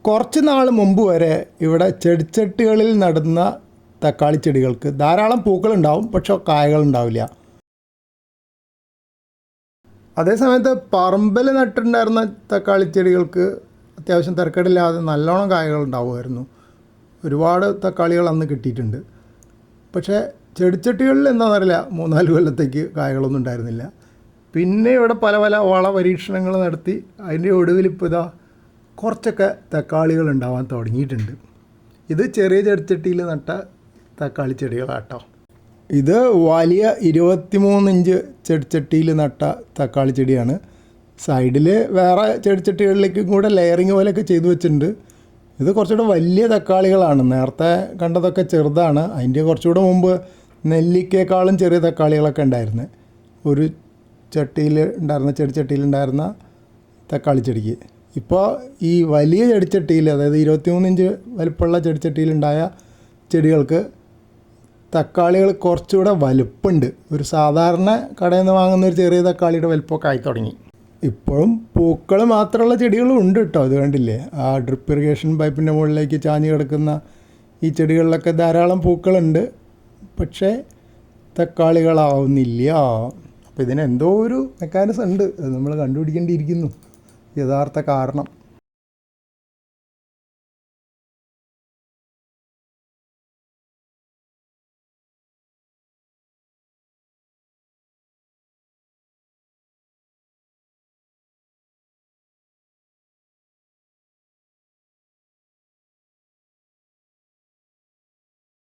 കുറച്ച് നാൾ മുമ്പ് വരെ ഇവിടെ ചെടിച്ചട്ടികളിൽ നടുന്ന തക്കാളി ചെടികൾക്ക് ധാരാളം പൂക്കളുണ്ടാവും, പക്ഷേ കായകളുണ്ടാവില്ല. അതേസമയത്ത് പറമ്പിൽ നട്ടിട്ടുണ്ടായിരുന്ന തക്കാളി ചെടികൾക്ക് അത്യാവശ്യം തിരക്കേടില്ലാതെ നല്ലോണം കായകൾ ഉണ്ടാവുമായിരുന്നു. ഒരുപാട് തക്കാളികൾ അന്ന് കിട്ടിയിട്ടുണ്ട്. പക്ഷേ ചെടിച്ചട്ടികളിൽ എന്താണെന്നറിയില്ല, 3-4 കൊല്ലത്തേക്ക് കായകളൊന്നും ഉണ്ടായിരുന്നില്ല. പിന്നെ ഇവിടെ പല പല വള പരീക്ഷണങ്ങൾ നടത്തി അതിൻ്റെ ഒടുവിൽ ഇപ്പോൾ ഇതാ കുറച്ചൊക്കെ തക്കാളികൾ ഉണ്ടാവാൻ തുടങ്ങിയിട്ടുണ്ട്. ഇത് ചെറിയ ചെടിച്ചട്ടിയിൽ നട്ട തക്കാളി ചെടികളാട്ടോ. ഇത് വലിയ 23 ഇഞ്ച് ചെടിച്ചട്ടിയിൽ നട്ട തക്കാളി ചെടിയാണ്. സൈഡിൽ വേറെ ചെടിച്ചട്ടികളിലേക്കും കൂടെ ലെയറിങ് പോലെയൊക്കെ ചെയ്തു വെച്ചിട്ടുണ്ട്. ഇത് കുറച്ചുകൂടെ വലിയ തക്കാളികളാണ്. നേരത്തെ കണ്ടതൊക്കെ ചെറുതാണ്. അതിൻ്റെ കുറച്ചുകൂടെ മുമ്പ് നെല്ലിക്കേക്കാളും ചെറിയ തക്കാളികളൊക്കെ ഉണ്ടായിരുന്നു ഒരു ചട്ടിയിൽ ഉണ്ടായിരുന്ന ചെടിച്ചട്ടിയിലുണ്ടായിരുന്ന തക്കാളി ചെടിക്ക്. ഇപ്പോൾ ഈ വലിയ ചെടിച്ചട്ടിയിൽ, അതായത് 23 ഇഞ്ച് വലിപ്പമുള്ള ചെടിച്ചട്ടിയിലുണ്ടായ ചെടികൾക്ക് തക്കാളികൾ കുറച്ചുകൂടെ വലുപ്പമുണ്ട്. ഒരു സാധാരണ കടയിൽ നിന്ന് വാങ്ങുന്ന ഒരു ചെറിയ തക്കാളിയുടെ വലുപ്പമൊക്കെ ആയി തുടങ്ങി. ഇപ്പോഴും പൂക്കൾ മാത്രമുള്ള ചെടികളും ഉണ്ട് കേട്ടോ. അത് കണ്ടില്ലേ, ആ ഡ്രിപ്പ് ഇറിഗേഷൻ പൈപ്പിൻ്റെ മുകളിലേക്ക് ചാഞ്ഞ് കിടക്കുന്ന ഈ ചെടികളിലൊക്കെ ധാരാളം പൂക്കളുണ്ട്, പക്ഷേ തക്കാളികളാവുന്നില്ല. അപ്പോൾ ഇതിനെന്തോ ഒരു മെക്കാനിസം ഉണ്ട്, അത് നമ്മൾ കണ്ടുപിടിക്കേണ്ടിയിരിക്കുന്നു യഥാർത്ഥ കാരണം.